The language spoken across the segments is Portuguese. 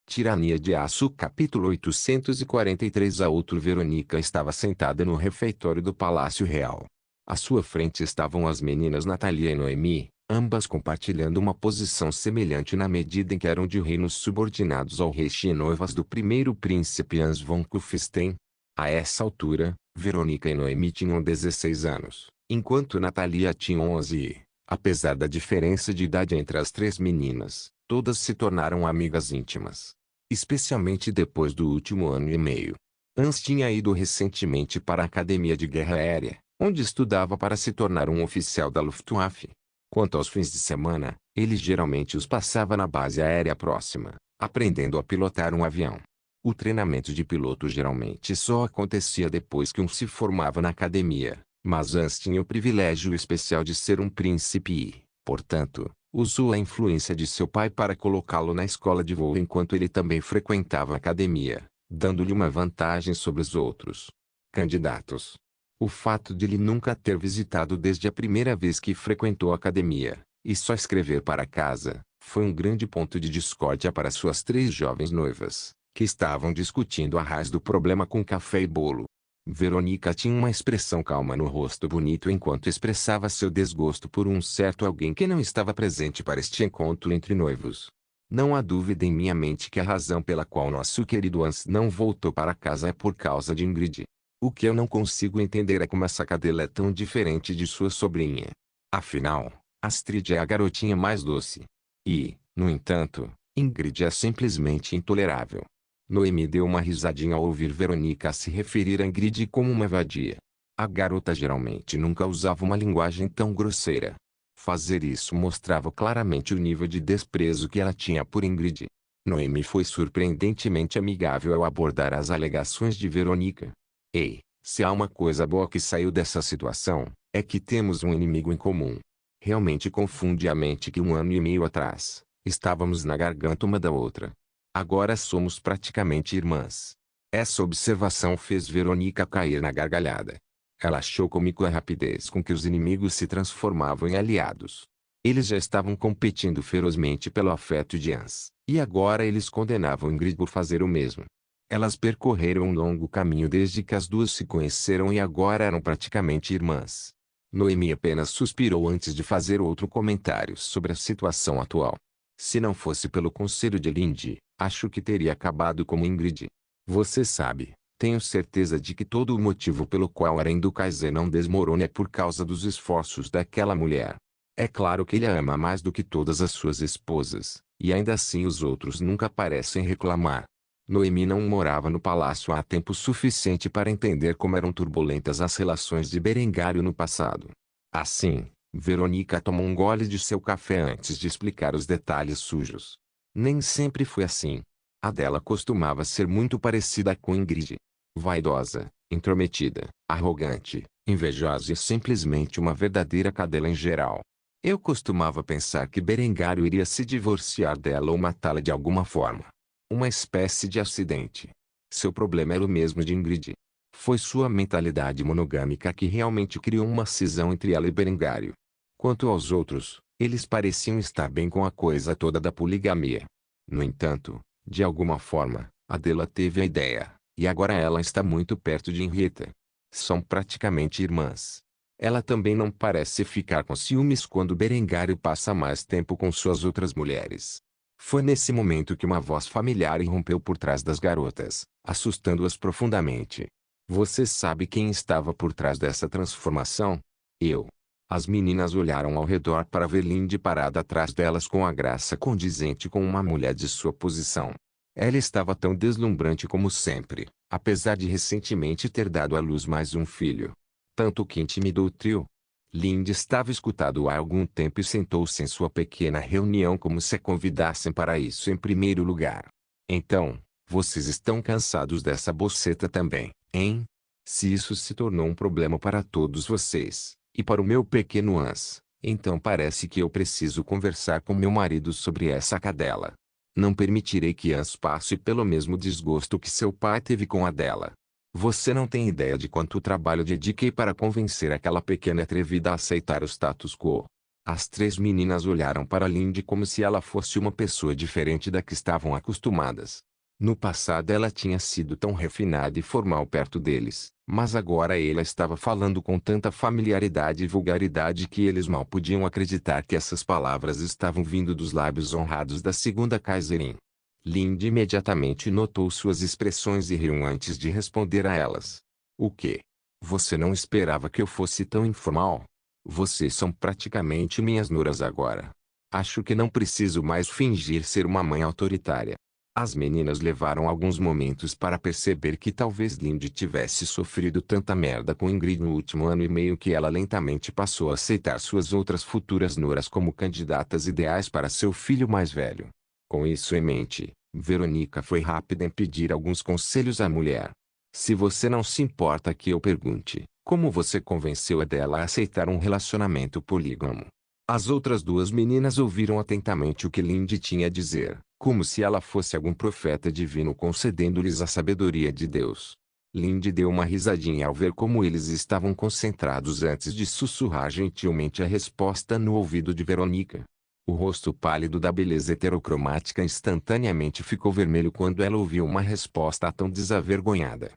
Tirania de Aço capítulo 843. A outra Verônica estava sentada no refeitório do Palácio Real. À sua frente estavam as meninas Natalia e Noemi, ambas compartilhando uma posição semelhante na medida em que eram de reinos subordinados ao rei e noivas do primeiro príncipe Hans von Kufstein. A essa altura, Verônica e Noemi tinham 16 anos, enquanto Natalia tinha 11 e, apesar da diferença de idade entre as três meninas, todas se tornaram amigas íntimas. Especialmente depois do último ano e meio. Hans tinha ido recentemente para a Academia de Guerra Aérea, onde estudava para se tornar um oficial da Luftwaffe. Quanto aos fins de semana, ele geralmente os passava na base aérea próxima, aprendendo a pilotar um avião. O treinamento de piloto geralmente só acontecia depois que um se formava na academia, mas Hans tinha o privilégio especial de ser um príncipe e, portanto, usou a influência de seu pai para colocá-lo na escola de voo enquanto ele também frequentava a academia, dando-lhe uma vantagem sobre os outros candidatos. O fato de ele nunca ter visitado desde a primeira vez que frequentou a academia, e só escrever para casa, foi um grande ponto de discórdia para suas três jovens noivas, que estavam discutindo a raiz do problema com café e bolo. Verônica tinha uma expressão calma no rosto bonito enquanto expressava seu desgosto por um certo alguém que não estava presente para este encontro entre noivos. Não há dúvida em minha mente que a razão pela qual nosso querido Hans não voltou para casa é por causa de Ingrid. O que eu não consigo entender é como essa cadela é tão diferente de sua sobrinha. Afinal, Astrid é a garotinha mais doce. E, no entanto, Ingrid é simplesmente intolerável. Noemi deu uma risadinha ao ouvir Verônica se referir a Ingrid como uma vadia. A garota geralmente nunca usava uma linguagem tão grosseira. Fazer isso mostrava claramente o nível de desprezo que ela tinha por Ingrid. Noemi foi surpreendentemente amigável ao abordar as alegações de Verônica. Ei, se há uma coisa boa que saiu dessa situação, é que temos um inimigo em comum. Realmente confunde a mente que 1 ano e meio atrás, estávamos na garganta uma da outra. Agora somos praticamente irmãs. Essa observação fez Verônica cair na gargalhada. Ela achou cômico a rapidez com que os inimigos se transformavam em aliados. Eles já estavam competindo ferozmente pelo afeto de Hans, e agora eles condenavam Ingrid por fazer o mesmo. Elas percorreram um longo caminho desde que as duas se conheceram e agora eram praticamente irmãs. Noemi apenas suspirou antes de fazer outro comentário sobre a situação atual. Se não fosse pelo conselho de Lindy, acho que teria acabado como Ingrid. Você sabe, tenho certeza de que todo o motivo pelo qual Aren do Kaiser não desmorona é por causa dos esforços daquela mulher. É claro que ele a ama mais do que todas as suas esposas, e ainda assim os outros nunca parecem reclamar. Noemi não morava no palácio há tempo suficiente para entender como eram turbulentas as relações de Berengário no passado. Assim, Verônica tomou um gole de seu café antes de explicar os detalhes sujos. Nem sempre foi assim. A dela costumava ser muito parecida com Ingrid. Vaidosa, intrometida, arrogante, invejosa e simplesmente uma verdadeira cadela em geral. Eu costumava pensar que Berengário iria se divorciar dela ou matá-la de alguma forma. Uma espécie de acidente. Seu problema era o mesmo de Ingrid. Foi sua mentalidade monogâmica que realmente criou uma cisão entre ela e Berengário. Quanto aos outros, eles pareciam estar bem com a coisa toda da poligamia. No entanto, de alguma forma, Adela teve a ideia, e agora ela está muito perto de Henrietta. São praticamente irmãs. Ela também não parece ficar com ciúmes quando Berengário passa mais tempo com suas outras mulheres. Foi nesse momento que uma voz familiar irrompeu por trás das garotas, assustando-as profundamente. Você sabe quem estava por trás dessa transformação? Eu. As meninas olharam ao redor para ver Lindy parada atrás delas com a graça condizente com uma mulher de sua posição. Ela estava tão deslumbrante como sempre, apesar de recentemente ter dado à luz mais um filho. Tanto que intimidou o trio. Lindy estava escutado há algum tempo e sentou-se em sua pequena reunião como se a convidassem para isso em primeiro lugar. Então, vocês estão cansados dessa boceta também, hein? Se isso se tornou um problema para todos vocês, e para o meu pequeno Hans, então parece que eu preciso conversar com meu marido sobre essa cadela. Não permitirei que Hans passe pelo mesmo desgosto que seu pai teve com a dela. Você não tem ideia de quanto trabalho dediquei para convencer aquela pequena atrevida a aceitar o status quo. As três meninas olharam para Lindy como se ela fosse uma pessoa diferente da que estavam acostumadas. No passado ela tinha sido tão refinada e formal perto deles, mas agora ela estava falando com tanta familiaridade e vulgaridade que eles mal podiam acreditar que essas palavras estavam vindo dos lábios honrados da segunda Kaiserin. Lindy imediatamente notou suas expressões e riu antes de responder a elas. O quê? Você não esperava que eu fosse tão informal? Vocês são praticamente minhas nuras agora. Acho que não preciso mais fingir ser uma mãe autoritária. As meninas levaram alguns momentos para perceber que talvez Lindy tivesse sofrido tanta merda com Ingrid no último ano e meio que ela lentamente passou a aceitar suas outras futuras nuras como candidatas ideais para seu filho mais velho. Com isso em mente, Verônica foi rápida em pedir alguns conselhos à mulher. Se você não se importa que eu pergunte, como você convenceu a dela a aceitar um relacionamento polígamo? As outras duas meninas ouviram atentamente o que Lindy tinha a dizer, como se ela fosse algum profeta divino concedendo-lhes a sabedoria de Deus. Lindy deu uma risadinha ao ver como eles estavam concentrados antes de sussurrar gentilmente a resposta no ouvido de Verônica. O rosto pálido da beleza heterocromática instantaneamente ficou vermelho quando ela ouviu uma resposta tão desavergonhada.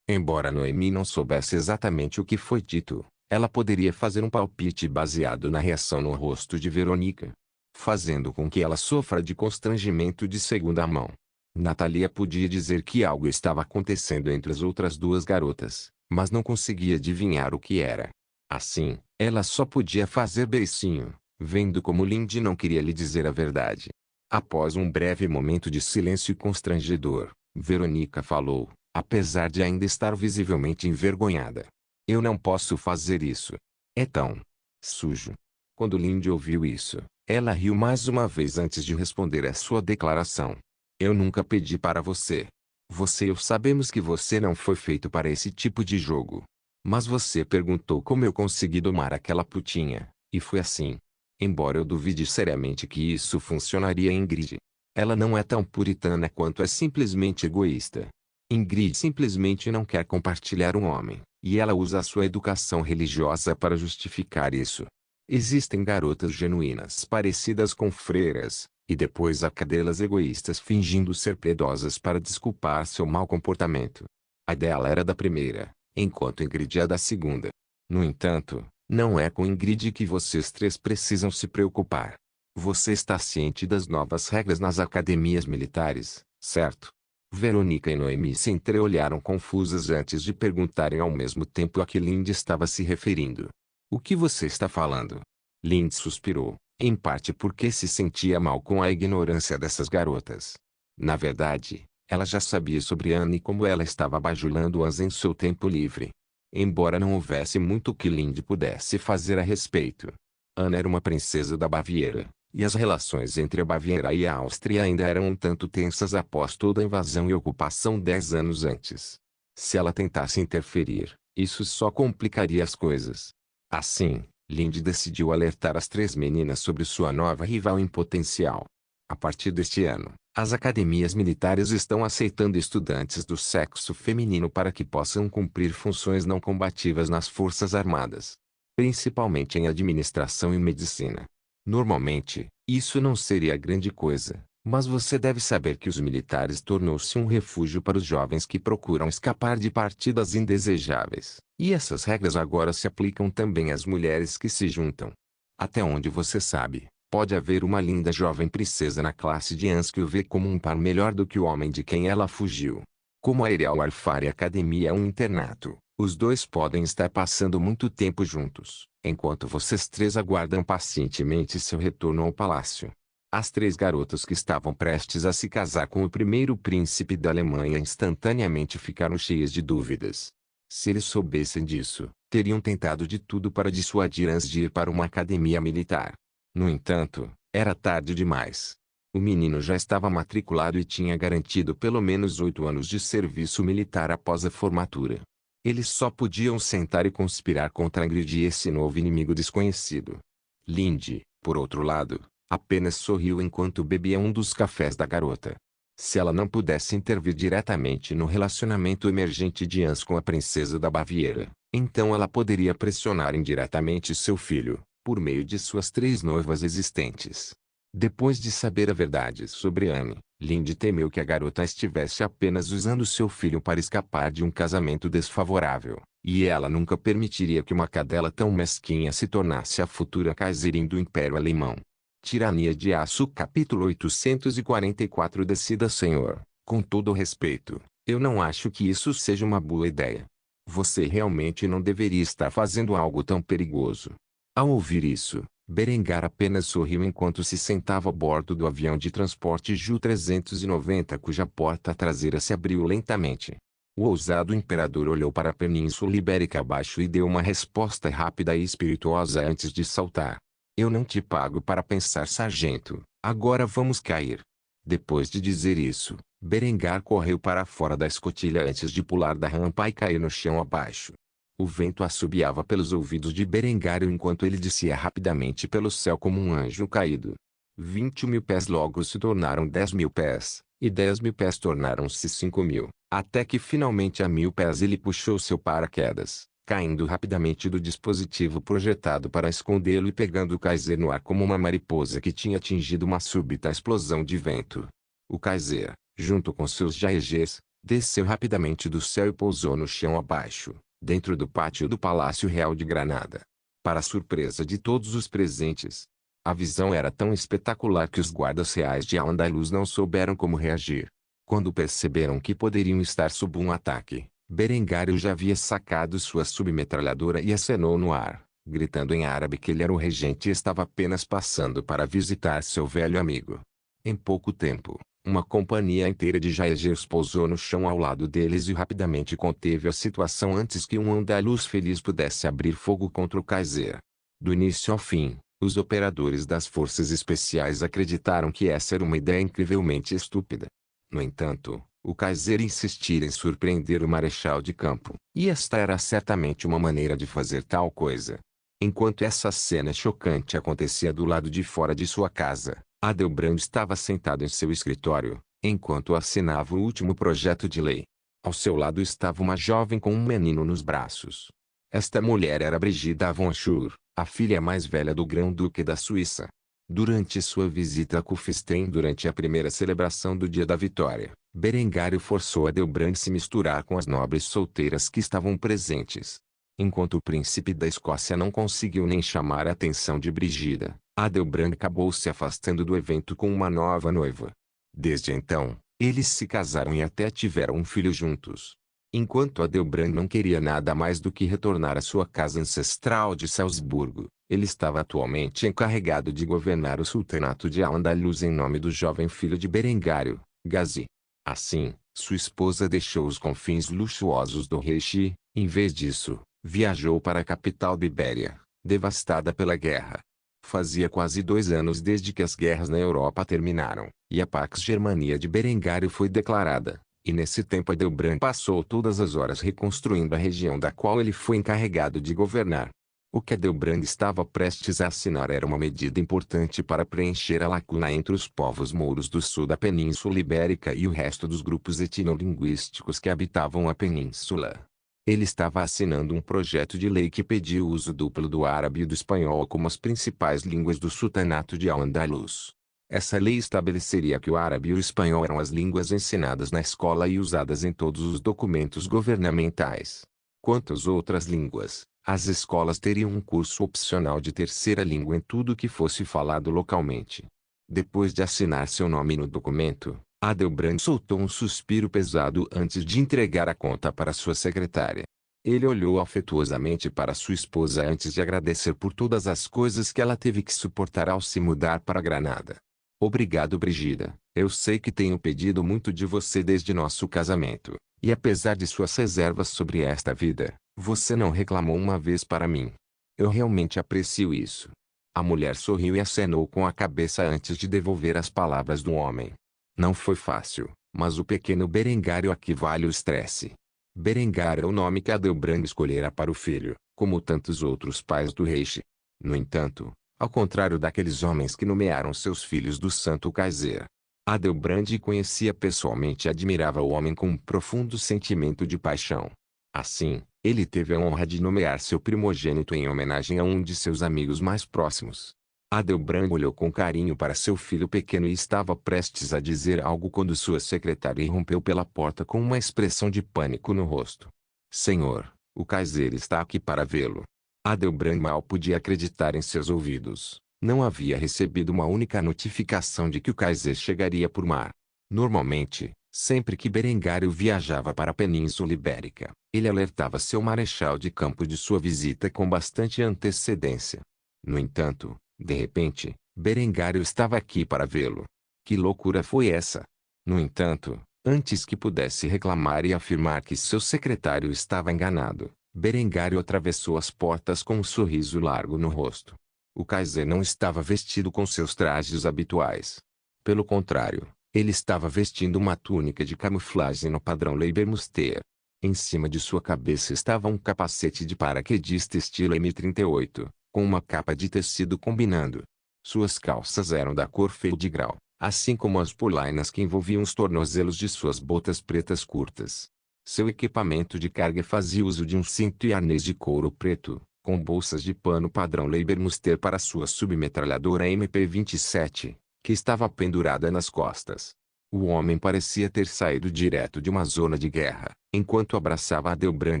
Embora Noemi não soubesse exatamente o que foi dito, ela poderia fazer um palpite baseado na reação no rosto de Verônica, fazendo com que ela sofra de constrangimento de segunda mão. Natalia podia dizer que algo estava acontecendo entre as outras duas garotas, mas não conseguia adivinhar o que era. Assim, ela só podia fazer beicinho, vendo como Lindy não queria lhe dizer a verdade. Após um breve momento de silêncio constrangedor, Verônica falou, apesar de ainda estar visivelmente envergonhada. Eu não posso fazer isso. É tão sujo. Quando Lindy ouviu isso, ela riu mais uma vez antes de responder à sua declaração. Eu nunca pedi para você. Você e eu sabemos que você não foi feito para esse tipo de jogo. Mas você perguntou como eu consegui domar aquela putinha, e foi assim. Embora eu duvide seriamente que isso funcionaria em Ingrid. Ela não é tão puritana quanto é simplesmente egoísta. Ingrid simplesmente não quer compartilhar um homem, e ela usa a sua educação religiosa para justificar isso. Existem garotas genuínas parecidas com freiras, e depois há cadelas egoístas fingindo ser piedosas para desculpar seu mau comportamento. A dela era da primeira, enquanto Ingrid é da segunda. No entanto, não é com Ingrid que vocês três precisam se preocupar. Você está ciente das novas regras nas academias militares, certo? Verônica e Noemi se entreolharam confusas antes de perguntarem ao mesmo tempo a que Lindy estava se referindo. O que você está falando? Lindy suspirou, em parte porque se sentia mal com a ignorância dessas garotas. Na verdade, ela já sabia sobre Anne e como ela estava bajulando-as em seu tempo livre. Embora não houvesse muito que Lindy pudesse fazer a respeito. Anne era uma princesa da Baviera, e as relações entre a Baviera e a Áustria ainda eram um tanto tensas após toda a invasão e ocupação 10 anos antes. Se ela tentasse interferir, isso só complicaria as coisas. Assim, Lindy decidiu alertar as três meninas sobre sua nova rival em potencial. A partir deste ano, as academias militares estão aceitando estudantes do sexo feminino para que possam cumprir funções não combativas nas forças armadas, principalmente em administração e medicina. Normalmente, isso não seria grande coisa, mas você deve saber que os militares tornou-se um refúgio para os jovens que procuram escapar de partidas indesejáveis, e essas regras agora se aplicam também às mulheres que se juntam. Até onde você sabe, pode haver uma linda jovem princesa na classe de Ans que o vê como um par melhor do que o homem de quem ela fugiu. Como a Aerial Warfare Academy é um internato, os dois podem estar passando muito tempo juntos, enquanto vocês três aguardam pacientemente seu retorno ao palácio. As três garotas que estavam prestes a se casar com o primeiro príncipe da Alemanha instantaneamente ficaram cheias de dúvidas. Se eles soubessem disso, teriam tentado de tudo para dissuadir Ans de ir para uma academia militar. No entanto, era tarde demais. O menino já estava matriculado e tinha garantido pelo menos 8 anos de serviço militar após a formatura. Eles só podiam sentar e conspirar contra Ingrid e esse novo inimigo desconhecido. Lindy, por outro lado, apenas sorriu enquanto bebia um dos cafés da garota. Se ela não pudesse intervir diretamente no relacionamento emergente de Ans com a princesa da Baviera, então ela poderia pressionar indiretamente seu filho, por meio de suas 3 noivas existentes. Depois de saber a verdade sobre Anne, Lindy temeu que a garota estivesse apenas usando seu filho para escapar de um casamento desfavorável, e ela nunca permitiria que uma cadela tão mesquinha se tornasse a futura Kaiserin do Império Alemão. Tirania de Aço Capítulo 844 Decida, Senhor, com todo o respeito, eu não acho que isso seja uma boa ideia. Você realmente não deveria estar fazendo algo tão perigoso. Ao ouvir isso, Berengar apenas sorriu enquanto se sentava a bordo do avião de transporte Ju-390 cuja porta traseira se abriu lentamente. O ousado imperador olhou para a Península Ibérica abaixo e deu uma resposta rápida e espirituosa antes de saltar. Eu não te pago para pensar, sargento. Agora vamos cair. Depois de dizer isso, Berengar correu para fora da escotilha antes de pular da rampa e cair no chão abaixo. O vento assobiava pelos ouvidos de Berengário enquanto ele descia rapidamente pelo céu como um anjo caído. 20.000 pés logo se tornaram 10.000 pés, e 10.000 pés tornaram-se 5.000, até que finalmente a 1.000 pés ele puxou seu paraquedas, caindo rapidamente do dispositivo projetado para escondê-lo e pegando o Kaiser no ar como uma mariposa que tinha atingido uma súbita explosão de vento. O Kaiser, junto com seus Jaegers, desceu rapidamente do céu e pousou no chão abaixo, dentro do pátio do Palácio Real de Granada. Para surpresa de todos os presentes, a visão era tão espetacular que os guardas reais de Al-Andalus não souberam como reagir. Quando perceberam que poderiam estar sob um ataque, Berengário já havia sacado sua submetralhadora e acenou no ar, gritando em árabe que ele era o regente e estava apenas passando para visitar seu velho amigo. Em pouco tempo, uma companhia inteira de Jaegers pousou no chão ao lado deles e rapidamente conteve a situação antes que um andaluz feliz pudesse abrir fogo contra o Kaiser. Do início ao fim, os operadores das forças especiais acreditaram que essa era uma ideia incrivelmente estúpida. No entanto, o Kaiser insistira em surpreender o marechal de campo, e esta era certamente uma maneira de fazer tal coisa. Enquanto essa cena chocante acontecia do lado de fora de sua casa, Adelbrand estava sentado em seu escritório, enquanto assinava o último projeto de lei. Ao seu lado estava uma jovem com um menino nos braços. Esta mulher era Brigida von Schur, a filha mais velha do Grão-Duque da Suíça. Durante sua visita a Kufstein durante a primeira celebração do Dia da Vitória, Berengário forçou Adelbrand a se misturar com as nobres solteiras que estavam presentes. Enquanto o príncipe da Escócia não conseguiu nem chamar a atenção de Brigida, Adelbrand acabou se afastando do evento com uma nova noiva. Desde então, eles se casaram e até tiveram um filho juntos. Enquanto Adelbrand não queria nada mais do que retornar à sua casa ancestral de Salzburgo, ele estava atualmente encarregado de governar o sultanato de Al-Andalus em nome do jovem filho de Berengário, Gazi. Assim, sua esposa deixou os confins luxuosos do Reich e, em vez disso, viajou para a capital da Ibéria, devastada pela guerra. Fazia quase 2 anos desde que as guerras na Europa terminaram, e a Pax Germania de Berengário foi declarada, e nesse tempo Adelbrand passou todas as horas reconstruindo a região da qual ele foi encarregado de governar. O que Adelbrand estava prestes a assinar era uma medida importante para preencher a lacuna entre os povos mouros do sul da Península Ibérica e o resto dos grupos etnolinguísticos que habitavam a península. Ele estava assinando um projeto de lei que pedia o uso duplo do árabe e do espanhol como as principais línguas do sultanato de Al-Andalus. Essa lei estabeleceria que o árabe e o espanhol eram as línguas ensinadas na escola e usadas em todos os documentos governamentais. Quanto às outras línguas, as escolas teriam um curso opcional de terceira língua em tudo que fosse falado localmente. Depois de assinar seu nome no documento, Adelbrand soltou um suspiro pesado antes de entregar a conta para sua secretária. Ele olhou afetuosamente para sua esposa antes de agradecer por todas as coisas que ela teve que suportar ao se mudar para Granada. Obrigado, Brigida. Eu sei que tenho pedido muito de você desde nosso casamento, e apesar de suas reservas sobre esta vida, você não reclamou uma vez para mim. Eu realmente aprecio isso. A mulher sorriu e acenou com a cabeça antes de devolver as palavras do homem. Não foi fácil, mas o pequeno Berengário aqui vale o estresse. Berengar é o nome que Adelbrand escolhera para o filho, como tantos outros pais do Reich. No entanto, ao contrário daqueles homens que nomearam seus filhos do Santo Kaiser, Adelbrand conhecia pessoalmente e admirava o homem com um profundo sentimento de paixão. Assim, Ele teve a honra de nomear seu primogênito em homenagem a um de seus amigos mais próximos. Adelbrand olhou com carinho para seu filho pequeno e estava prestes a dizer algo quando sua secretária irrompeu pela porta com uma expressão de pânico no rosto. Senhor, o Kaiser está aqui para vê-lo. Adelbrand mal podia acreditar em seus ouvidos. Não havia recebido uma única notificação de que o Kaiser chegaria por mar. Normalmente, sempre que Berengário viajava para a Península Ibérica, ele alertava seu marechal de campo de sua visita com bastante antecedência. No entanto, de repente, Berengário estava aqui para vê-lo. Que loucura foi essa? No entanto, antes que pudesse reclamar e afirmar que seu secretário estava enganado, Berengário atravessou as portas com um sorriso largo no rosto. O Kaiser não estava vestido com seus trajes habituais. Pelo contrário, ele estava vestindo uma túnica de camuflagem no padrão Leibermuster. Em cima de sua cabeça estava um capacete de paraquedista estilo M38, com uma capa de tecido combinando. Suas calças eram da cor feu de grau, assim como as polainas que envolviam os tornozelos de suas botas pretas curtas. Seu equipamento de carga fazia uso de um cinto e arnês de couro preto, com bolsas de pano padrão Leibermuster para sua submetralhadora MP-27, que estava pendurada nas costas. O homem parecia ter saído direto de uma zona de guerra, enquanto abraçava Adelbrand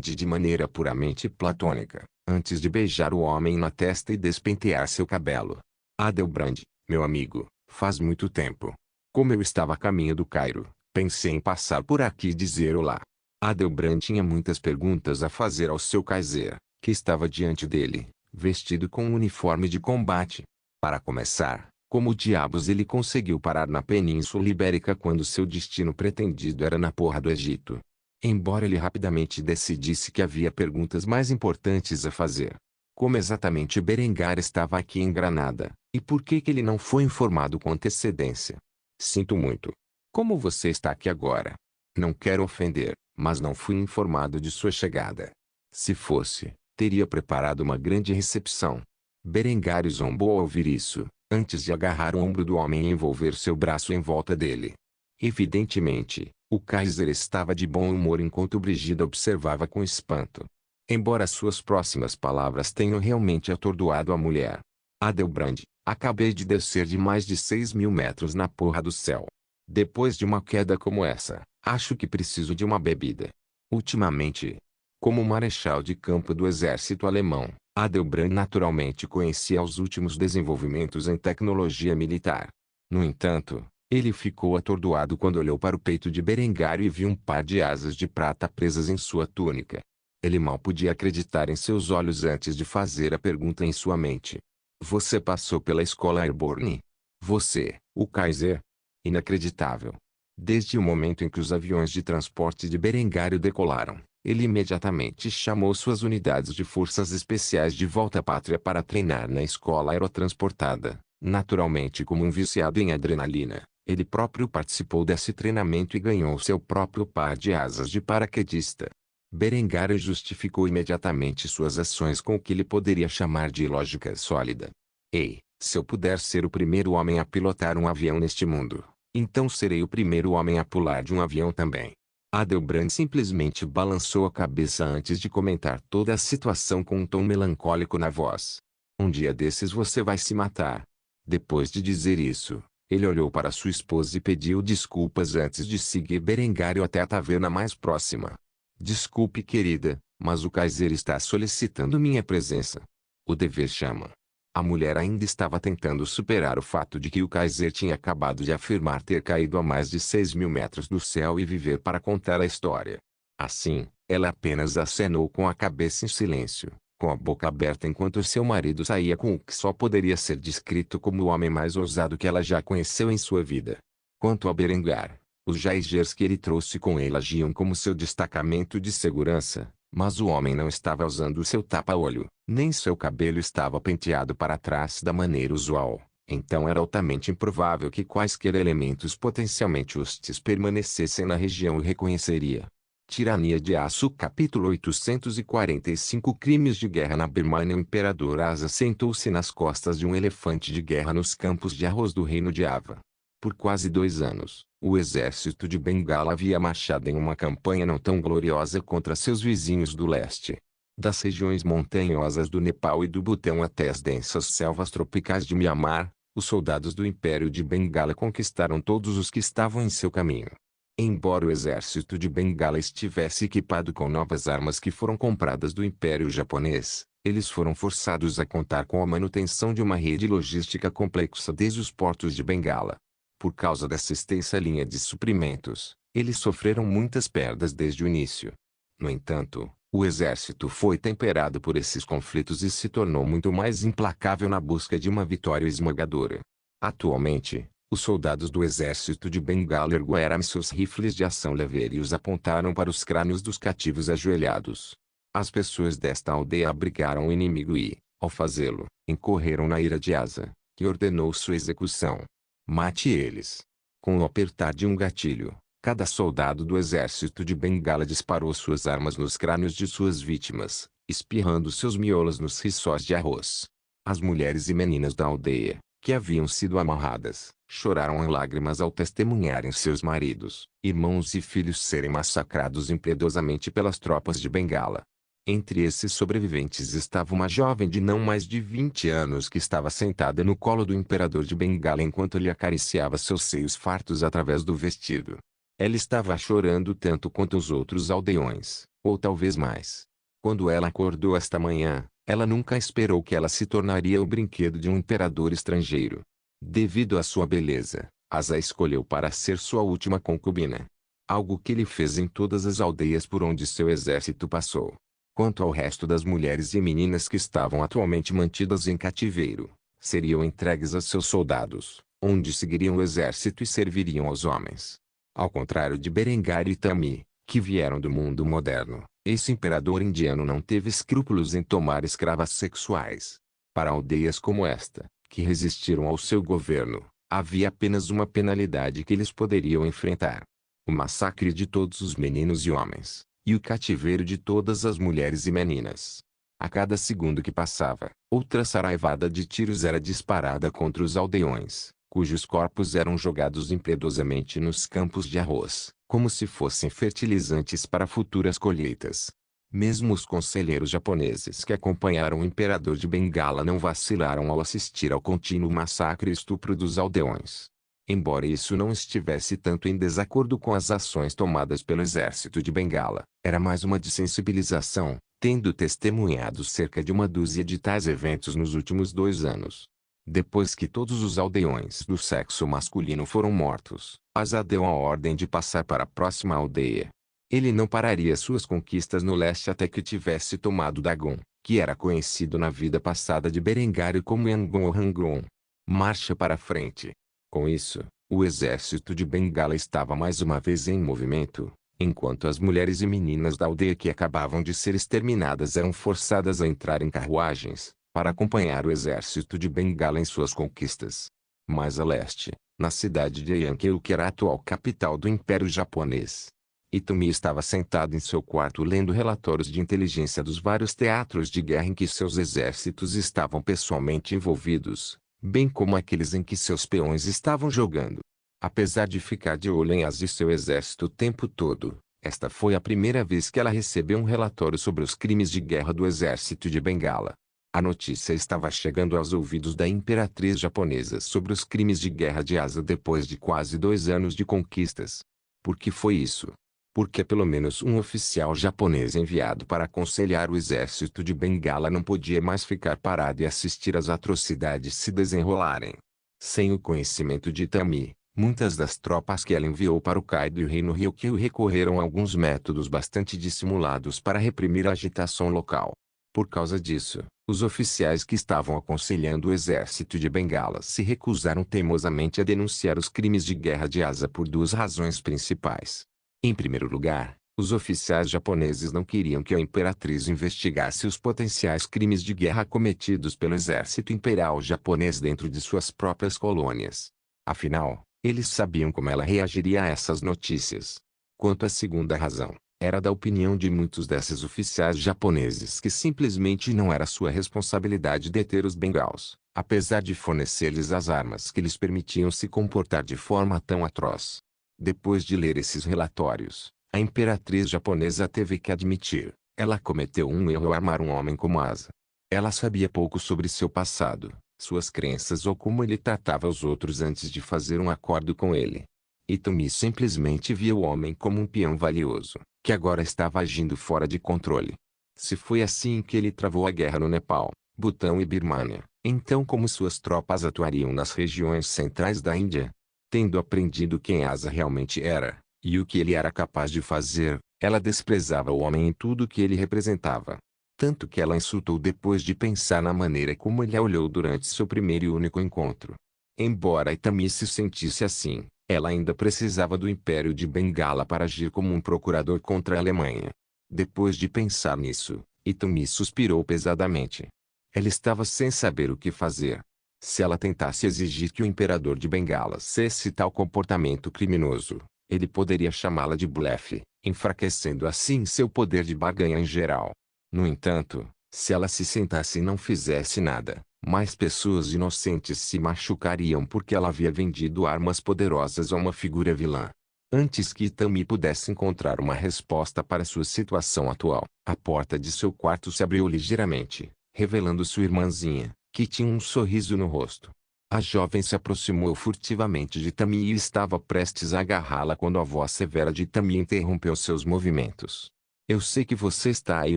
de maneira puramente platônica, antes de beijar o homem na testa e despentear seu cabelo. Adelbrand, meu amigo, faz muito tempo. Como eu estava a caminho do Cairo, pensei em passar por aqui e dizer olá. Adelbrand tinha muitas perguntas a fazer ao seu Kaiser, que estava diante dele, vestido com um uniforme de combate. Para começar, como diabos ele conseguiu parar na Península Ibérica quando seu destino pretendido era na porra do Egito? Embora ele rapidamente decidisse que havia perguntas mais importantes a fazer. Como exatamente Berengar estava aqui em Granada, e por que ele não foi informado com antecedência? Sinto muito. Como você está aqui agora? Não quero ofender, mas não fui informado de sua chegada. Se fosse, teria preparado uma grande recepção. Berengário zombou ao ouvir isso, antes de agarrar o ombro do homem e envolver seu braço em volta dele. Evidentemente, o Kaiser estava de bom humor enquanto Brigida observava com espanto. Embora suas próximas palavras tenham realmente atordoado a mulher. Adelbrand, acabei de descer de mais de 6.000 metros na porra do céu. Depois de uma queda como essa, acho que preciso de uma bebida. Ultimamente, como marechal de campo do exército alemão, Adelbrand naturalmente conhecia os últimos desenvolvimentos em tecnologia militar. No entanto, ele ficou atordoado quando olhou para o peito de Berengário e viu um par de asas de prata presas em sua túnica. Ele mal podia acreditar em seus olhos antes de fazer a pergunta em sua mente. Você passou pela escola Airborne? Você, o Kaiser? Inacreditável. Desde o momento em que os aviões de transporte de Berengário decolaram, ele imediatamente chamou suas unidades de forças especiais de volta à pátria para treinar na escola aerotransportada. Naturalmente, como um viciado em adrenalina, ele próprio participou desse treinamento e ganhou seu próprio par de asas de paraquedista. Berengário justificou imediatamente suas ações com o que ele poderia chamar de lógica sólida. Ei, se eu puder ser o primeiro homem a pilotar um avião neste mundo, então serei o primeiro homem a pular de um avião também. Adelbrand simplesmente balançou a cabeça antes de comentar toda a situação com um tom melancólico na voz. Um dia desses você vai se matar. Depois de dizer isso, ele olhou para sua esposa e pediu desculpas antes de seguir Berengário até a taverna mais próxima. Desculpe, querida, mas o Kaiser está solicitando minha presença. O dever chama. A mulher ainda estava tentando superar o fato de que o Kaiser tinha acabado de afirmar ter caído a mais de 6.000 metros do céu e viver para contar a história. Assim, ela apenas acenou com a cabeça em silêncio, com a boca aberta enquanto seu marido saía com o que só poderia ser descrito como o homem mais ousado que ela já conheceu em sua vida. Quanto a Berengar, os Jaegers que ele trouxe com ele agiam como seu destacamento de segurança, mas o homem não estava usando seu tapa-olho, nem seu cabelo estava penteado para trás da maneira usual, então era altamente improvável que quaisquer elementos potencialmente hostis permanecessem na região e reconheceria. Tirania de Aço Capítulo 845 Crimes de guerra na Birmania. O imperador Asa sentou-se nas costas de um elefante de guerra nos campos de arroz do reino de Ava. Por quase 2 anos, o exército de Bengala havia marchado em uma campanha não tão gloriosa contra seus vizinhos do leste. Das regiões montanhosas do Nepal e do Butão até as densas selvas tropicais de Mianmar, os soldados do Império de Bengala conquistaram todos os que estavam em seu caminho. Embora o exército de Bengala estivesse equipado com novas armas que foram compradas do Império Japonês, eles foram forçados a contar com a manutenção de uma rede logística complexa desde os portos de Bengala. Por causa dessa extensa linha de suprimentos, eles sofreram muitas perdas desde o início. No entanto, o exército foi temperado por esses conflitos e se tornou muito mais implacável na busca de uma vitória esmagadora. Atualmente, os soldados do exército de Bengala ergueram seus rifles de ação leve e os apontaram para os crânios dos cativos ajoelhados. As pessoas desta aldeia abrigaram o inimigo e, ao fazê-lo, incorreram na ira de Asa, que ordenou sua execução. Mate eles. Com o apertar de um gatilho, cada soldado do exército de Bengala disparou suas armas nos crânios de suas vítimas, espirrando seus miolos nos riçóis de arroz. As mulheres e meninas da aldeia, que haviam sido amarradas, choraram em lágrimas ao testemunharem seus maridos, irmãos e filhos serem massacrados impiedosamente pelas tropas de Bengala. Entre esses sobreviventes estava uma jovem de não mais de 20 anos que estava sentada no colo do imperador de Bengala enquanto ele acariciava seus seios fartos através do vestido. Ela estava chorando tanto quanto os outros aldeões, ou talvez mais. Quando ela acordou esta manhã, ela nunca esperou que ela se tornaria o brinquedo de um imperador estrangeiro. Devido à sua beleza, Asa escolheu para ser sua última concubina. Algo que ele fez em todas as aldeias por onde seu exército passou. Quanto ao resto das mulheres e meninas que estavam atualmente mantidas em cativeiro, seriam entregues a seus soldados, onde seguiriam o exército e serviriam aos homens. Ao contrário de Berengar e Tami, que vieram do mundo moderno, esse imperador indiano não teve escrúpulos em tomar escravas sexuais. Para aldeias como esta, que resistiram ao seu governo, havia apenas uma penalidade que eles poderiam enfrentar: o massacre de todos os meninos e homens, e o cativeiro de todas as mulheres e meninas. A cada segundo que passava, outra saraivada de tiros era disparada contra os aldeões, cujos corpos eram jogados impiedosamente nos campos de arroz, como se fossem fertilizantes para futuras colheitas. Mesmo os conselheiros japoneses que acompanharam o imperador de Bengala não vacilaram ao assistir ao contínuo massacre e estupro dos aldeões. Embora isso não estivesse tanto em desacordo com as ações tomadas pelo exército de Bengala, era mais uma desensibilização, tendo testemunhado cerca de uma dúzia de tais eventos nos últimos 2 anos. Depois que todos os aldeões do sexo masculino foram mortos, Asa deu a ordem de passar para a próxima aldeia. Ele não pararia suas conquistas no leste até que tivesse tomado Dagon, que era conhecido na vida passada de Berengário como Yangon ou Rangon. Marcha para frente. Com isso, o exército de Bengala estava mais uma vez em movimento, enquanto as mulheres e meninas da aldeia que acabavam de ser exterminadas eram forçadas a entrar em carruagens, para acompanhar o exército de Bengala em suas conquistas. Mais a leste, na cidade de Yankeu, que era a atual capital do Império Japonês, Itami estava sentado em seu quarto lendo relatórios de inteligência dos vários teatros de guerra em que seus exércitos estavam pessoalmente envolvidos, bem como aqueles em que seus peões estavam jogando. Apesar de ficar de olho em Asa e seu exército o tempo todo, esta foi a primeira vez que ela recebeu um relatório sobre os crimes de guerra do exército de Bengala. A notícia estava chegando aos ouvidos da imperatriz japonesa sobre os crimes de guerra de Asa depois de quase 2 anos de conquistas. Por que foi isso? Porque pelo menos um oficial japonês enviado para aconselhar o exército de Bengala não podia mais ficar parado e assistir às atrocidades se desenrolarem. Sem o conhecimento de Itami, muitas das tropas que ela enviou para o Kaido e o reino Ryukyu recorreram a alguns métodos bastante dissimulados para reprimir a agitação local. Por causa disso, os oficiais que estavam aconselhando o exército de Bengala se recusaram teimosamente a denunciar os crimes de guerra de Asa por 2 razões principais. Em primeiro lugar, os oficiais japoneses não queriam que a imperatriz investigasse os potenciais crimes de guerra cometidos pelo exército imperial japonês dentro de suas próprias colônias. Afinal, eles sabiam como ela reagiria a essas notícias. Quanto à segunda razão, era da opinião de muitos desses oficiais japoneses que simplesmente não era sua responsabilidade deter os Bengals, apesar de fornecer-lhes as armas que lhes permitiam se comportar de forma tão atroz. Depois de ler esses relatórios, a imperatriz japonesa teve que admitir, ela cometeu um erro ao armar um homem como Asa. Ela sabia pouco sobre seu passado, suas crenças ou como ele tratava os outros antes de fazer um acordo com ele. Itami simplesmente via o homem como um peão valioso, que agora estava agindo fora de controle. Se foi assim que ele travou a guerra no Nepal, Butão e Birmânia, então como suas tropas atuariam nas regiões centrais da Índia? Tendo aprendido quem Asa realmente era, e o que ele era capaz de fazer, ela desprezava o homem em tudo que ele representava. Tanto que ela insultou depois de pensar na maneira como ele a olhou durante seu primeiro e único encontro. Embora Itami se sentisse assim, ela ainda precisava do Império de Bengala para agir como um procurador contra a Alemanha. Depois de pensar nisso, Itami suspirou pesadamente. Ela estava sem saber o que fazer. Se ela tentasse exigir que o imperador de Bengala cesse tal comportamento criminoso, ele poderia chamá-la de blefe, enfraquecendo assim seu poder de barganha em geral. No entanto, se ela se sentasse e não fizesse nada, mais pessoas inocentes se machucariam porque ela havia vendido armas poderosas a uma figura vilã. Antes que Itami pudesse encontrar uma resposta para sua situação atual, a porta de seu quarto se abriu ligeiramente, revelando sua irmãzinha, que tinha um sorriso no rosto. A jovem se aproximou furtivamente de Itami e estava prestes a agarrá-la quando a voz severa de Itami interrompeu seus movimentos. Eu sei que você está aí,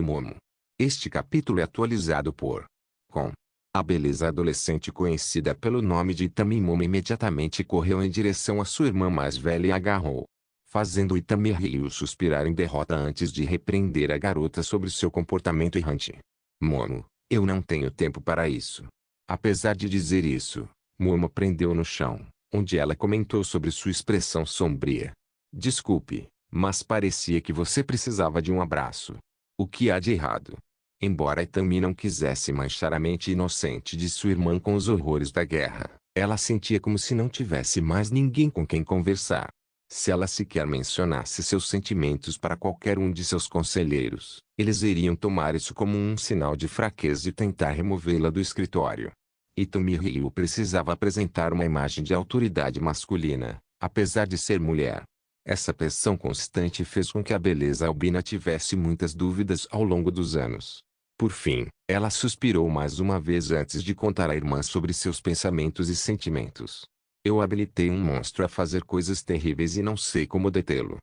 Momo. Este capítulo é atualizado por com. A beleza adolescente conhecida pelo nome de Itami Momo imediatamente correu em direção à sua irmã mais velha e agarrou, fazendo Itami Ryu suspirar em derrota antes de repreender a garota sobre seu comportamento errante. Momo, eu não tenho tempo para isso. Apesar de dizer isso, Momo prendeu no chão, onde ela comentou sobre sua expressão sombria. Desculpe, mas parecia que você precisava de um abraço. O que há de errado? Embora Itami não quisesse manchar a mente inocente de sua irmã com os horrores da guerra, ela sentia como se não tivesse mais ninguém com quem conversar. Se ela sequer mencionasse seus sentimentos para qualquer um de seus conselheiros, eles iriam tomar isso como um sinal de fraqueza e tentar removê-la do escritório. Itami Ryu precisava apresentar uma imagem de autoridade masculina, apesar de ser mulher. Essa pressão constante fez com que a beleza albina tivesse muitas dúvidas ao longo dos anos. Por fim, ela suspirou mais uma vez antes de contar à irmã sobre seus pensamentos e sentimentos. Eu habilitei um monstro a fazer coisas terríveis e não sei como detê-lo.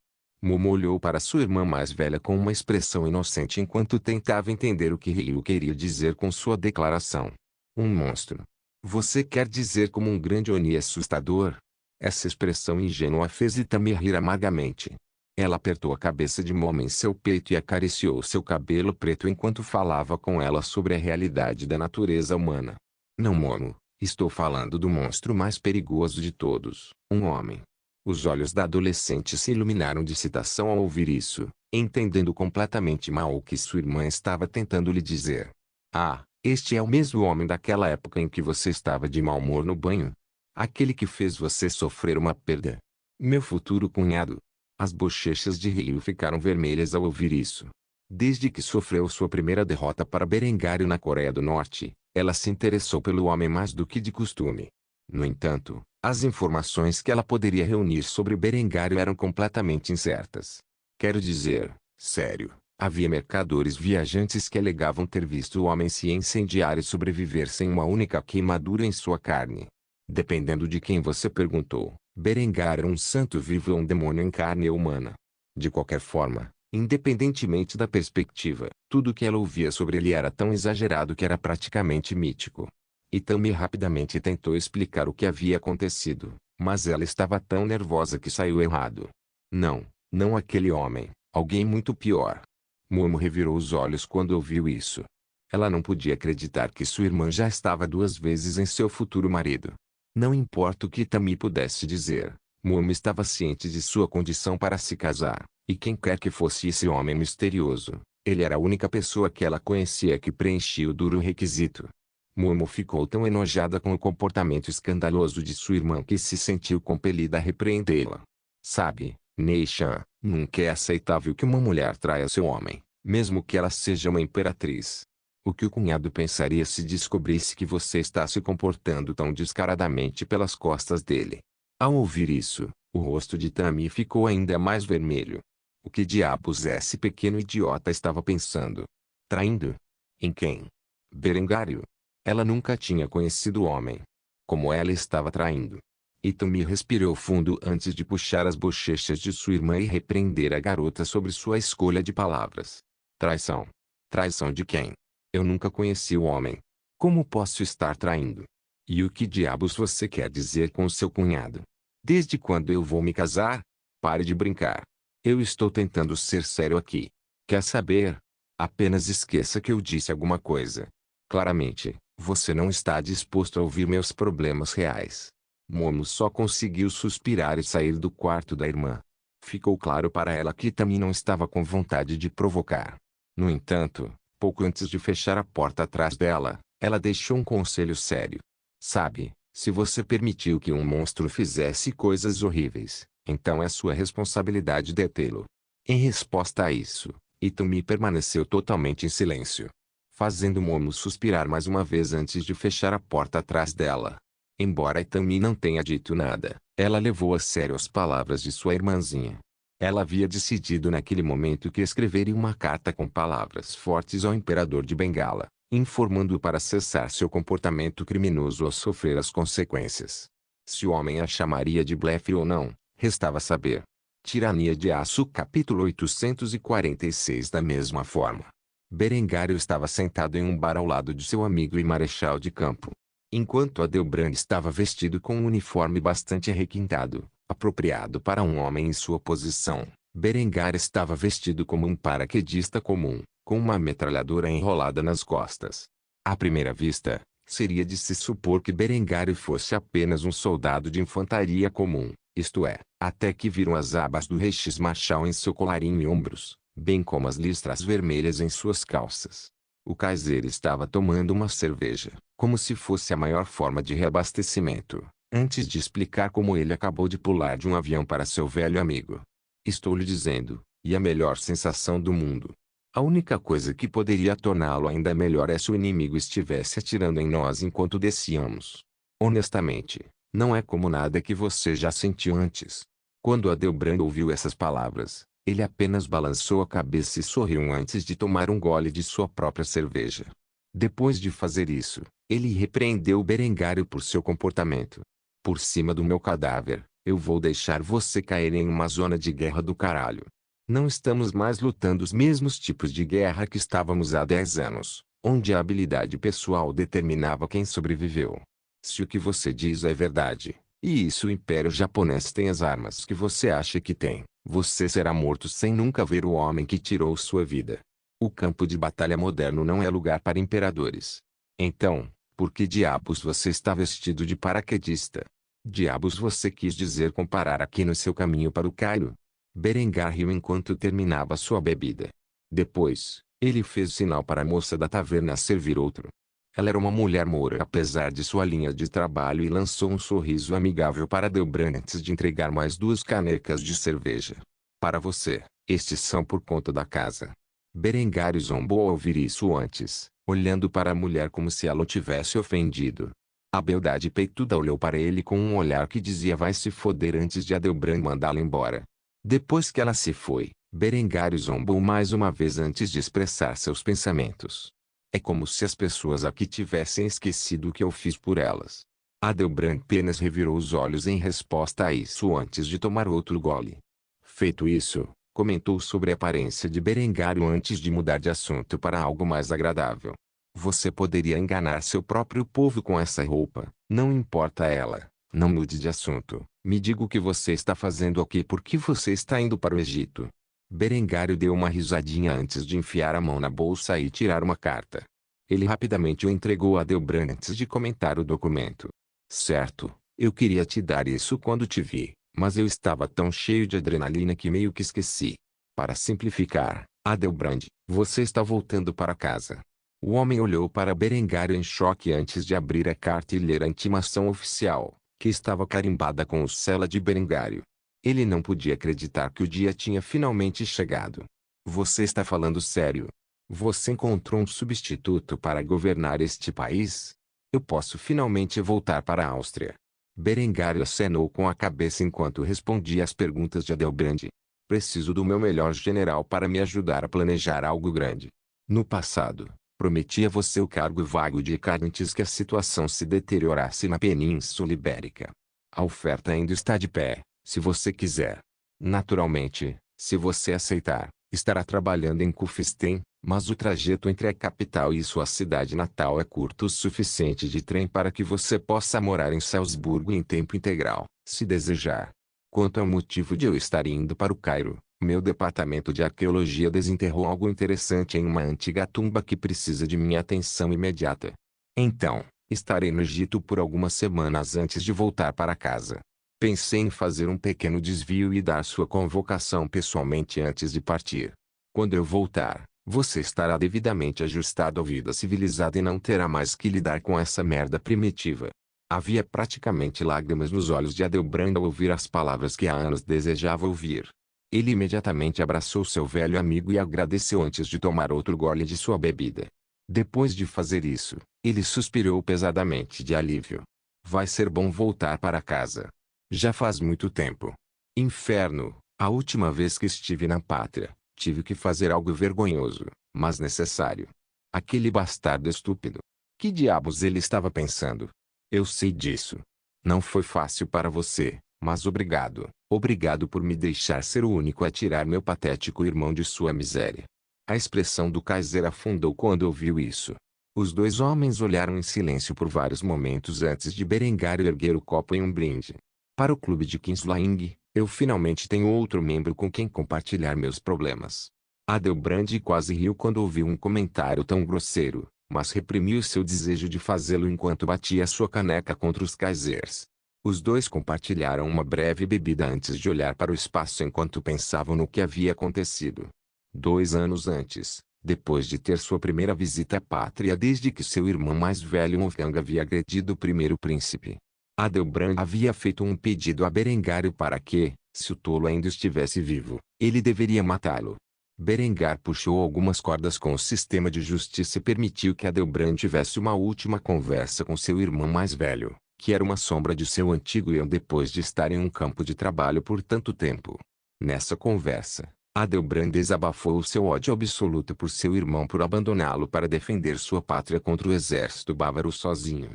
Momo olhou para sua irmã mais velha com uma expressão inocente enquanto tentava entender o que Ryu queria dizer com sua declaração. Um monstro. Você quer dizer como um grande Oni assustador? Essa expressão ingênua fez Itami rir amargamente. Ela apertou a cabeça de Momo em seu peito e acariciou seu cabelo preto enquanto falava com ela sobre a realidade da natureza humana. Não, Momo, estou falando do monstro mais perigoso de todos, um homem. Os olhos da adolescente se iluminaram de excitação ao ouvir isso, entendendo completamente mal o que sua irmã estava tentando lhe dizer. Ah, este é o mesmo homem daquela época em que você estava de mau humor no banho? Aquele que fez você sofrer uma perda? Meu futuro cunhado. As bochechas de Ryu ficaram vermelhas ao ouvir isso. Desde que sofreu sua primeira derrota para Berengário na Coreia do Norte, ela se interessou pelo homem mais do que de costume. No entanto, as informações que ela poderia reunir sobre Berengário eram completamente incertas. Quero dizer, sério, havia mercadores viajantes que alegavam ter visto o homem se incendiar e sobreviver sem uma única queimadura em sua carne. Dependendo de quem você perguntou, Berengar era um santo vivo ou um demônio em carne humana. De qualquer forma, independentemente da perspectiva, tudo que ela ouvia sobre ele era tão exagerado que era praticamente mítico. Itami rapidamente tentou explicar o que havia acontecido, mas ela estava tão nervosa que saiu errado. Não, não aquele homem, alguém muito pior. Momo revirou os olhos quando ouviu isso. Ela não podia acreditar que sua irmã já estava 2 vezes em seu futuro marido. Não importa o que Itami pudesse dizer, Momo estava ciente de sua condição para se casar, e quem quer que fosse esse homem misterioso, ele era a única pessoa que ela conhecia que preenchia o duro requisito. Momo ficou tão enojada com o comportamento escandaloso de sua irmã que se sentiu compelida a repreendê-la. Sabe, Neishan, nunca é aceitável que uma mulher traia seu homem, mesmo que ela seja uma imperatriz. O que o cunhado pensaria se descobrisse que você está se comportando tão descaradamente pelas costas dele? Ao ouvir isso, o rosto de Tammy ficou ainda mais vermelho. O que diabos esse pequeno idiota estava pensando? Traindo? Em quem? Berengário. Ela nunca tinha conhecido o homem. Como ela estava traindo? E Tammy respirou fundo antes de puxar as bochechas de sua irmã e repreender a garota sobre sua escolha de palavras. Traição. Traição de quem? Eu nunca conheci o homem. Como posso estar traindo? E o que diabos você quer dizer com o seu cunhado? Desde quando eu vou me casar? Pare de brincar. Eu estou tentando ser sério aqui. Quer saber? Apenas esqueça que eu disse alguma coisa. Claramente, você não está disposto a ouvir meus problemas reais. Momo só conseguiu suspirar e sair do quarto da irmã. Ficou claro para ela que também não estava com vontade de provocar. No entanto, pouco antes de fechar a porta atrás dela, ela deixou um conselho sério. Sabe, se você permitiu que um monstro fizesse coisas horríveis, então é sua responsabilidade detê-lo. Em resposta a isso, Itumi permaneceu totalmente em silêncio, fazendo Momo suspirar mais uma vez antes de fechar a porta atrás dela. Embora Itami não tenha dito nada, ela levou a sério as palavras de sua irmãzinha. Ela havia decidido naquele momento que escreveria uma carta com palavras fortes ao imperador de Bengala, informando-o para cessar seu comportamento criminoso ao sofrer as consequências. Se o homem a chamaria de blefe ou não, restava saber. Tirania de Aço capítulo 846. Da mesma forma, Berengário estava sentado em um bar ao lado de seu amigo e marechal de campo. Enquanto Adelbrand estava vestido com um uniforme bastante requintado, apropriado para um homem em sua posição, Berengar estava vestido como um paraquedista comum, com uma metralhadora enrolada nas costas. À primeira vista, seria de se supor que Berengário fosse apenas um soldado de infantaria comum, isto é, até que viram as abas do Rex Marshal em seu colarinho e ombros, bem como as listras vermelhas em suas calças. O Kaiser estava tomando uma cerveja, como se fosse a maior forma de reabastecimento, antes de explicar como ele acabou de pular de um avião para seu velho amigo. Estou lhe dizendo, e a melhor sensação do mundo. A única coisa que poderia torná-lo ainda melhor é se o inimigo estivesse atirando em nós enquanto desciamos. Honestamente, não é como nada que você já sentiu antes. Quando Adelbrand ouviu essas palavras, ele apenas balançou a cabeça e sorriu antes de tomar um gole de sua própria cerveja. Depois de fazer isso, ele repreendeu Berengário por seu comportamento. Por cima do meu cadáver, eu vou deixar você cair em uma zona de guerra do caralho. Não estamos mais lutando os mesmos tipos de guerra que estávamos há 10 anos, onde a habilidade pessoal determinava quem sobreviveu. Se o que você diz é verdade, e isso o Império Japonês tem as armas que você acha que tem, você será morto sem nunca ver o homem que tirou sua vida. O campo de batalha moderno não é lugar para imperadores. Então, por que diabos você está vestido de paraquedista? Diabos você quis dizer comparar aqui no seu caminho para o Cairo? Berengar riu enquanto terminava sua bebida. Depois, ele fez sinal para a moça da taverna servir outro. Ela era uma mulher moura apesar de sua linha de trabalho e lançou um sorriso amigável para Delbran antes de entregar mais 2 canecas de cerveja. Para você, estes são por conta da casa. Berengar zombou ao ouvir isso antes, olhando para a mulher como se ela o tivesse ofendido. A beldade peituda olhou para ele com um olhar que dizia vai se foder antes de Adelbrand mandá-la embora. Depois que ela se foi, Berengar zombou mais uma vez antes de expressar seus pensamentos. É como se as pessoas aqui tivessem esquecido o que eu fiz por elas. Adelbrand apenas revirou os olhos em resposta a isso antes de tomar outro gole. Feito isso, comentou sobre a aparência de Berengário antes de mudar de assunto para algo mais agradável. Você poderia enganar seu próprio povo com essa roupa, não importa ela. Não mude de assunto. Me diga o que você está fazendo aqui e por que você está indo para o Egito. Berengário deu uma risadinha antes de enfiar a mão na bolsa e tirar uma carta. Ele rapidamente o entregou a Adelbrand antes de comentar o documento. Certo, eu queria te dar isso quando te vi, mas eu estava tão cheio de adrenalina que meio que esqueci. Para simplificar, Adelbrand, você está voltando para casa. O homem olhou para Berengário em choque antes de abrir a carta e ler a intimação oficial, que estava carimbada com o sela de Berengário. Ele não podia acreditar que o dia tinha finalmente chegado. Você está falando sério? Você encontrou um substituto para governar este país? Eu posso finalmente voltar para a Áustria. Berengário acenou com a cabeça enquanto respondia às perguntas de Adelbrand. Preciso do meu melhor general para me ajudar a planejar algo grande. No passado, prometi a você o cargo vago de Icaro antes que a situação se deteriorasse na Península Ibérica. A oferta ainda está de pé, se você quiser. Naturalmente, se você aceitar, estará trabalhando em Kufstein, mas o trajeto entre a capital e sua cidade natal é curto o suficiente de trem para que você possa morar em Salzburgo em tempo integral, se desejar. Quanto ao motivo de eu estar indo para o Cairo, meu departamento de arqueologia desenterrou algo interessante em uma antiga tumba que precisa de minha atenção imediata. Então, estarei no Egito por algumas semanas antes de voltar para casa. Pensei em fazer um pequeno desvio e dar sua convocação pessoalmente antes de partir. Quando eu voltar, você estará devidamente ajustado à vida civilizada e não terá mais que lidar com essa merda primitiva. Havia praticamente lágrimas nos olhos de Adelbrand ao ouvir as palavras que há anos desejava ouvir. Ele imediatamente abraçou seu velho amigo e agradeceu antes de tomar outro gole de sua bebida. Depois de fazer isso, ele suspirou pesadamente de alívio. Vai ser bom voltar para casa. Já faz muito tempo. Inferno, a última vez que estive na pátria, tive que fazer algo vergonhoso, mas necessário. Aquele bastardo estúpido. Que diabos ele estava pensando? Eu sei disso. Não foi fácil para você, mas obrigado. Obrigado por me deixar ser o único a tirar meu patético irmão de sua miséria. A expressão do Kaiser afundou quando ouviu isso. Os dois homens olharam em silêncio por vários momentos antes de Berengário erguer o copo em um brinde. Para o clube de Kinslaying, eu finalmente tenho outro membro com quem compartilhar meus problemas. Adelbrand quase riu quando ouviu um comentário tão grosseiro, mas reprimiu seu desejo de fazê-lo enquanto batia sua caneca contra os Kaisers. Os dois compartilharam uma breve bebida antes de olhar para o espaço enquanto pensavam no que havia acontecido. 2 anos antes, depois de ter sua primeira visita à pátria desde que seu irmão mais velho Wolfgang havia agredido o primeiro príncipe. Adelbrand havia feito um pedido a Berengário para que, se o tolo ainda estivesse vivo, ele deveria matá-lo. Berengar puxou algumas cordas com o sistema de justiça e permitiu que Adelbrand tivesse uma última conversa com seu irmão mais velho, que era uma sombra de seu antigo eu depois de estar em um campo de trabalho por tanto tempo. Nessa conversa, Adelbrand desabafou o seu ódio absoluto por seu irmão por abandoná-lo para defender sua pátria contra o exército bávaro sozinho.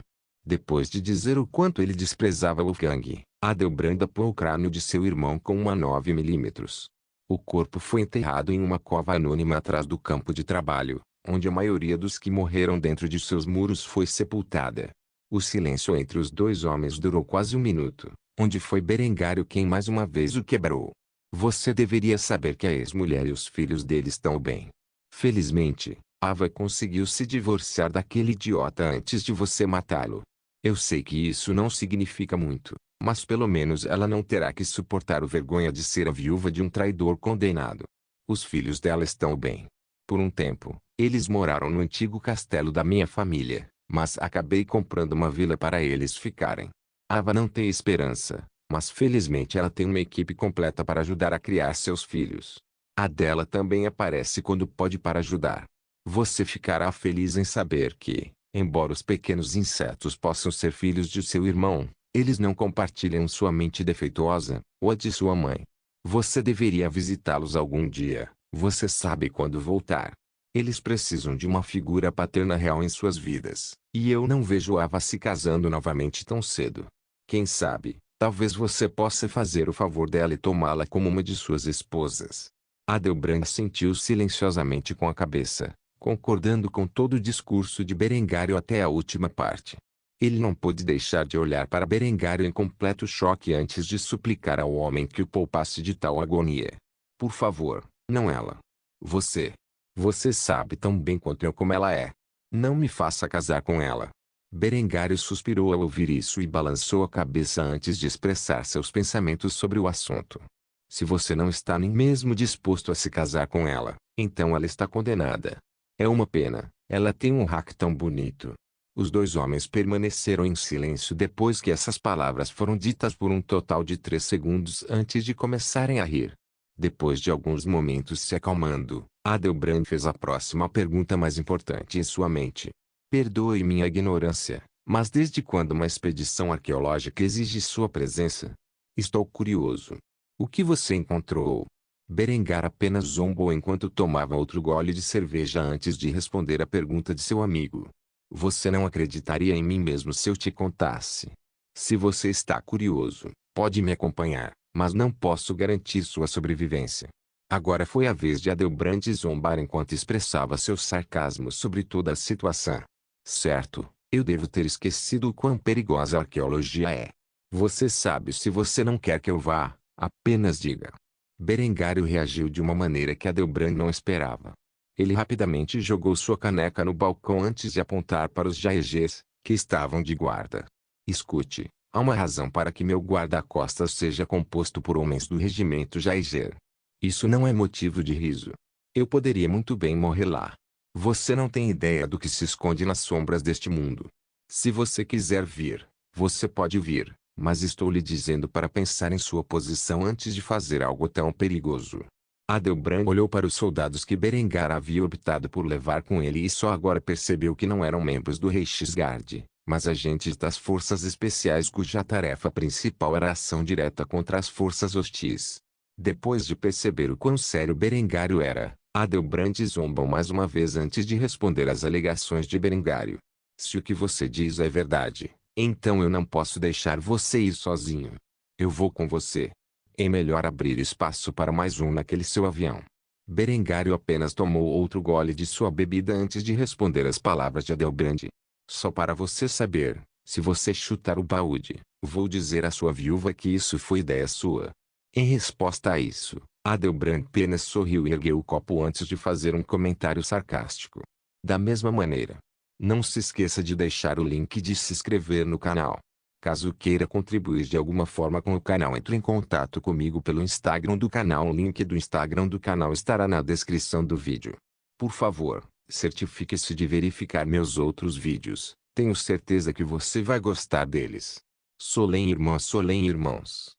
Depois de dizer o quanto ele desprezava Wolfgang, Adelbrand apou o crânio de seu irmão com uma 9mm. O corpo foi enterrado em uma cova anônima atrás do campo de trabalho, onde a maioria dos que morreram dentro de seus muros foi sepultada. O silêncio entre os dois homens durou quase um minuto, onde foi Berengário quem mais uma vez o quebrou. Você deveria saber que a ex-mulher e os filhos dele estão bem. Felizmente, Ava conseguiu se divorciar daquele idiota antes de você matá-lo. Eu sei que isso não significa muito, mas pelo menos ela não terá que suportar a vergonha de ser a viúva de um traidor condenado. Os filhos dela estão bem. Por um tempo, eles moraram no antigo castelo da minha família, mas acabei comprando uma vila para eles ficarem. Ava não tem esperança, mas felizmente ela tem uma equipe completa para ajudar a criar seus filhos. A dela também aparece quando pode para ajudar. Você ficará feliz em saber que, embora os pequenos insetos possam ser filhos de seu irmão, eles não compartilham sua mente defeituosa, ou a de sua mãe. Você deveria visitá-los algum dia, você sabe quando voltar. Eles precisam de uma figura paterna real em suas vidas, e eu não vejo Ava se casando novamente tão cedo. Quem sabe, talvez você possa fazer o favor dela e tomá-la como uma de suas esposas. Adelbrand sentiu silenciosamente com a cabeça, concordando com todo o discurso de Berengário até a última parte. Ele não pôde deixar de olhar para Berengário em completo choque antes de suplicar ao homem que o poupasse de tal agonia. Por favor, não ela. Você. Você sabe tão bem quanto eu como ela é. Não me faça casar com ela. Berengário suspirou ao ouvir isso e balançou a cabeça antes de expressar seus pensamentos sobre o assunto. Se você não está nem mesmo disposto a se casar com ela, então ela está condenada. É uma pena, ela tem um hack tão bonito. Os dois homens permaneceram em silêncio depois que essas palavras foram ditas por um total de 3 segundos antes de começarem a rir. Depois de alguns momentos se acalmando, Adelbrand fez a próxima pergunta mais importante em sua mente. Perdoe minha ignorância, mas desde quando uma expedição arqueológica exige sua presença? Estou curioso. O que você encontrou? Berengar apenas zombou enquanto tomava outro gole de cerveja antes de responder à pergunta de seu amigo. Você não acreditaria em mim mesmo se eu te contasse. Se você está curioso, pode me acompanhar, mas não posso garantir sua sobrevivência. Agora foi a vez de Adelbrand zombar enquanto expressava seu sarcasmo sobre toda a situação. Certo, eu devo ter esquecido o quão perigosa a arqueologia é. Você sabe, se você não quer que eu vá, apenas diga. Berengário reagiu de uma maneira que Adelbrand não esperava. Ele rapidamente jogou sua caneca no balcão antes de apontar para os jaegês, que estavam de guarda. Escute, há uma razão para que meu guarda-costas seja composto por homens do regimento jaeger. Isso não é motivo de riso. Eu poderia muito bem morrer lá. Você não tem ideia do que se esconde nas sombras deste mundo. Se você quiser vir, você pode vir, mas estou lhe dizendo para pensar em sua posição antes de fazer algo tão perigoso. Adelbrand olhou para os soldados que Berengar havia optado por levar com ele e só agora percebeu que não eram membros do Reichsguard, mas agentes das forças especiais cuja tarefa principal era a ação direta contra as forças hostis. Depois de perceber o quão sério Berengário era, Adelbrand zombou mais uma vez antes de responder às alegações de Berengário. Se o que você diz é verdade, então eu não posso deixar você ir sozinho. Eu vou com você. É melhor abrir espaço para mais um naquele seu avião. Berengário apenas tomou outro gole de sua bebida antes de responder às palavras de Adelbrand. Só para você saber, se você chutar o balde, vou dizer à sua viúva que isso foi ideia sua. Em resposta a isso, Adelbrand apenas sorriu e ergueu o copo antes de fazer um comentário sarcástico. Da mesma maneira, não se esqueça de deixar o link de se inscrever no canal. Caso queira contribuir de alguma forma com o canal, entre em contato comigo pelo Instagram do canal. O link do Instagram do canal estará na descrição do vídeo. Por favor, certifique-se de verificar meus outros vídeos. Tenho certeza que você vai gostar deles. Solem irmãos.